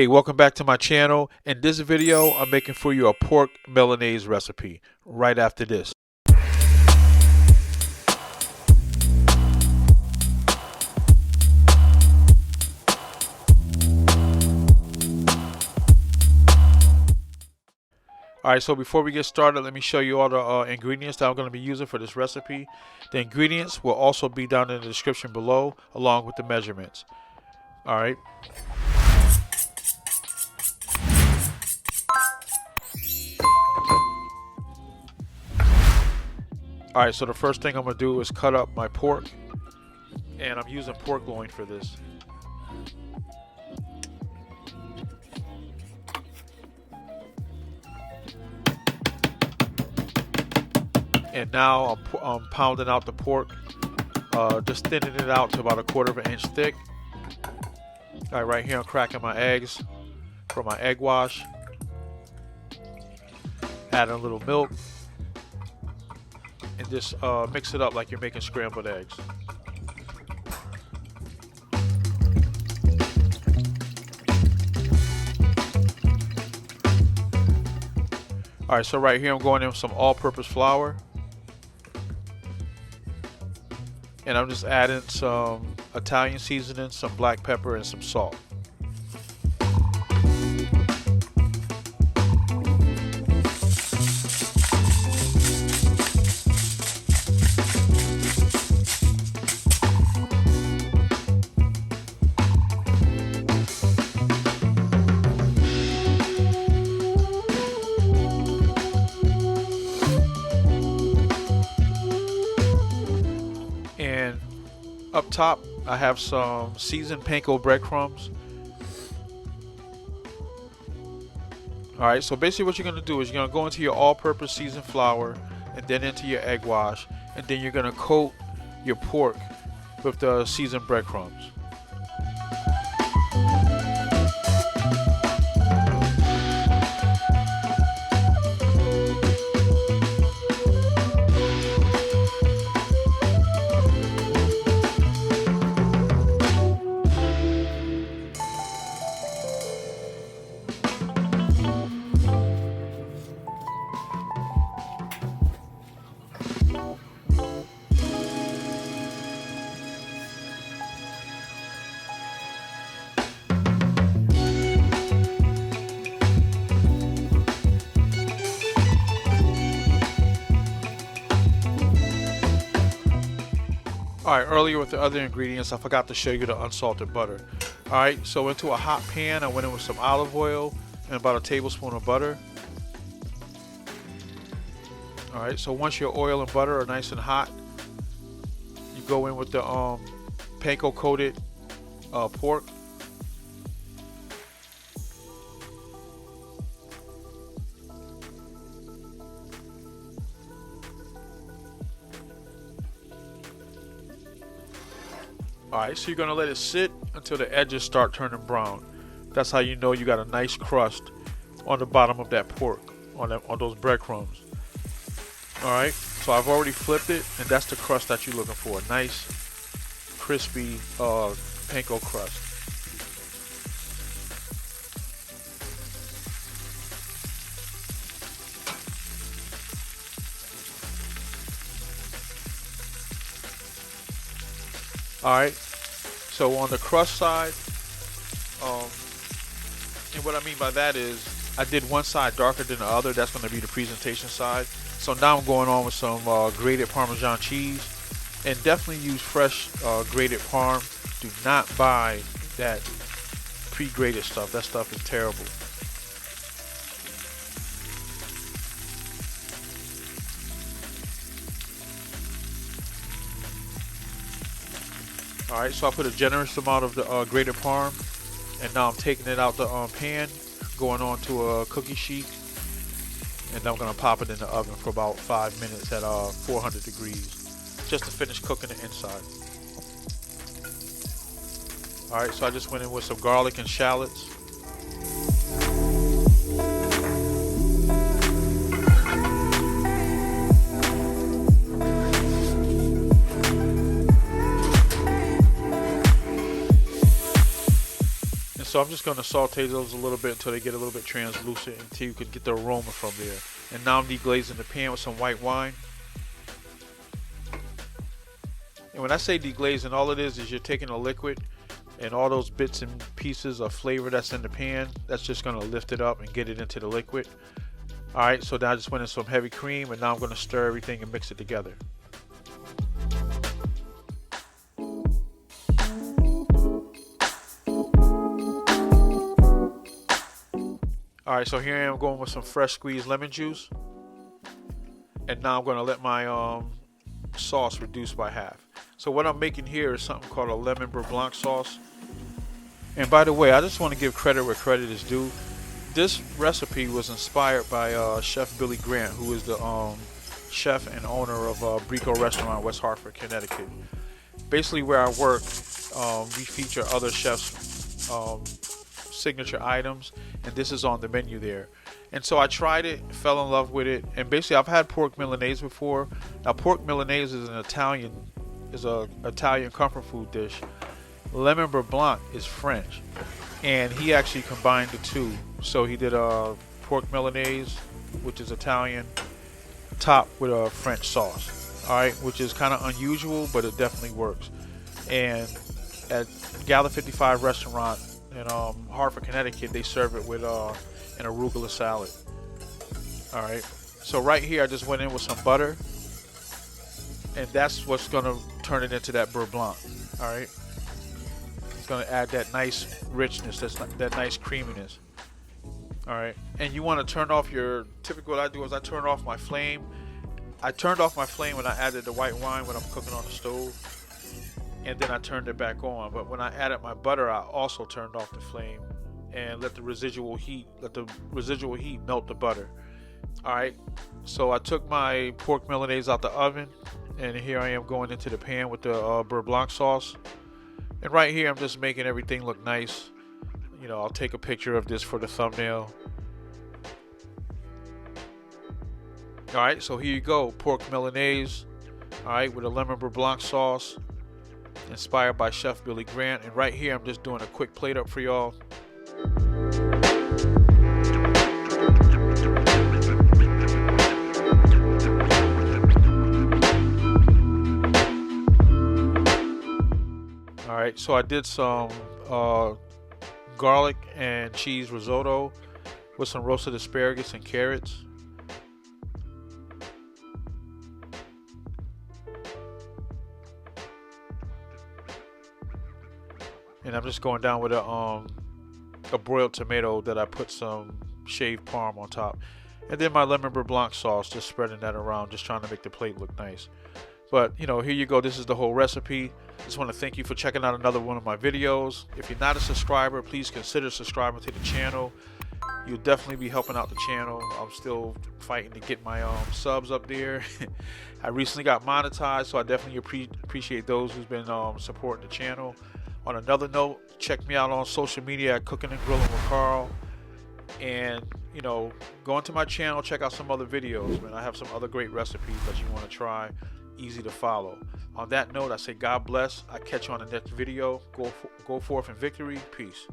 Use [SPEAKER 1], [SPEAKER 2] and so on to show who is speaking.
[SPEAKER 1] Hey, welcome back to my channel. In this video, I'm making for you a pork Milanese recipe right after this. Alright, so before we get started, let me show you all the ingredients that I'm going to be using for this recipe. The ingredients will also be down in the description below, along with the measurements. Alright. Alright, so the first thing I'm going to do is cut up my pork. And I'm using pork loin for this. And now I'm pounding out the pork, just thinning it out to about 1/4 inch thick. All right here I'm cracking my eggs for my egg wash. Adding a little milk. And just mix it up like you're making scrambled eggs. All right, so right here I'm going in with some all-purpose flour. And I'm just adding some Italian seasoning, some black pepper, and some salt. And up top, I have some seasoned panko breadcrumbs. Alright, so basically what you're going to do is you're going to go into your all-purpose seasoned flour and then into your egg wash, and then you're going to coat your pork with the seasoned breadcrumbs. Alright, earlier with the other ingredients, I forgot to show you the unsalted butter. Alright, so into a hot pan, I went in with some olive oil and about a tablespoon of butter. Alright, so once your oil and butter are nice and hot, you go in with the panko coated pork. Alright, so you're going to let it sit until the edges start turning brown. That's how you know you got a nice crust on the bottom of that pork, on those breadcrumbs. Alright, so I've already flipped it, and that's the crust that you're looking for. A nice, crispy panko crust. Alright, so on the crust side, and what I mean by that is I did one side darker than the other. That's going to be the presentation side. So now I'm going on with some grated Parmesan cheese, and definitely use fresh grated Parm. Do not buy that pre-grated stuff. That stuff is terrible. Alright, so I put a generous amount of the grated Parm, and now I'm taking it out the pan, going on to a cookie sheet, and I'm going to pop it in the oven for about 5 minutes at 400 degrees, just to finish cooking the inside. Alright, so I just went in with some garlic and shallots. so I'm just going to saute those a little bit until they get a little bit translucent, until you can get the aroma from there. And now I'm deglazing the pan with some white wine. And when I say deglazing, all it is you're taking a liquid, and all those bits and pieces of flavor that's in the pan, that's just going to lift it up and get it into the liquid. Alright, so now I just went in some heavy cream, and now I'm going to stir everything and mix it together. Alright, so here I am going with some fresh squeezed lemon juice. And now I'm going to let my sauce reduce by half. So what I'm making here is something called a lemon beurre blanc sauce. And by the way, I just want to give credit where credit is due. This recipe was inspired by Chef Billy Grant, who is the chef and owner of Bricco Restaurant, West Hartford, Connecticut. Basically, where I work, we feature other chefs' signature items, and this is on the menu there. And so I tried it, fell in love with it, and basically I've had pork Milanese before. Now, pork Milanese is an Italian comfort food dish. Lemon beurre blanc is French, and he actually combined the two. So he did a pork Milanese, which is Italian, topped with a French sauce. All right, which is kind of unusual, but it definitely works. And at Gala 55 Restaurant in Hartford, Connecticut, they serve it with an arugula salad. All right, so right here I just went in with some butter, and that's what's gonna turn it into that beurre blanc. All right, it's gonna add that nice richness, that nice creaminess. All right, and you want to turn off your. Typically, what I do is I turn off my flame. I turned off my flame when I added the white wine when I'm cooking on the stove, and then I turned it back on. But when I added my butter, I also turned off the flame and let the residual heat melt the butter. All right, so I took my pork Milanese out the oven, and here I am going into the pan with the beurre blanc sauce. And right here, I'm just making everything look nice. You know, I'll take a picture of this for the thumbnail. All right, so here you go, pork Milanese. All right, with a lemon beurre blanc sauce, inspired by Chef Billy Grant. And right here, I'm just doing a quick plate up for y'all. All right, so I did some garlic and cheese risotto with some roasted asparagus and carrots. And I'm just going down with a broiled tomato that I put some shaved parm on top. And then my lemon beurre blanc sauce, just spreading that around, just trying to make the plate look nice. But, you know, here you go. This is the whole recipe. Just want to thank you for checking out another one of my videos. If you're not a subscriber, please consider subscribing to the channel. You'll definitely be helping out the channel. I'm still fighting to get my subs up there. I recently got monetized, so I definitely appreciate those who's been supporting the channel. On another note, check me out on social media at Cooking and Grilling with Karl. And, you know, go into my channel, check out some other videos, man. I have some other great recipes that you want to try. Easy to follow. On that note, I say God bless. I catch you on the next video. Go forth in victory. Peace.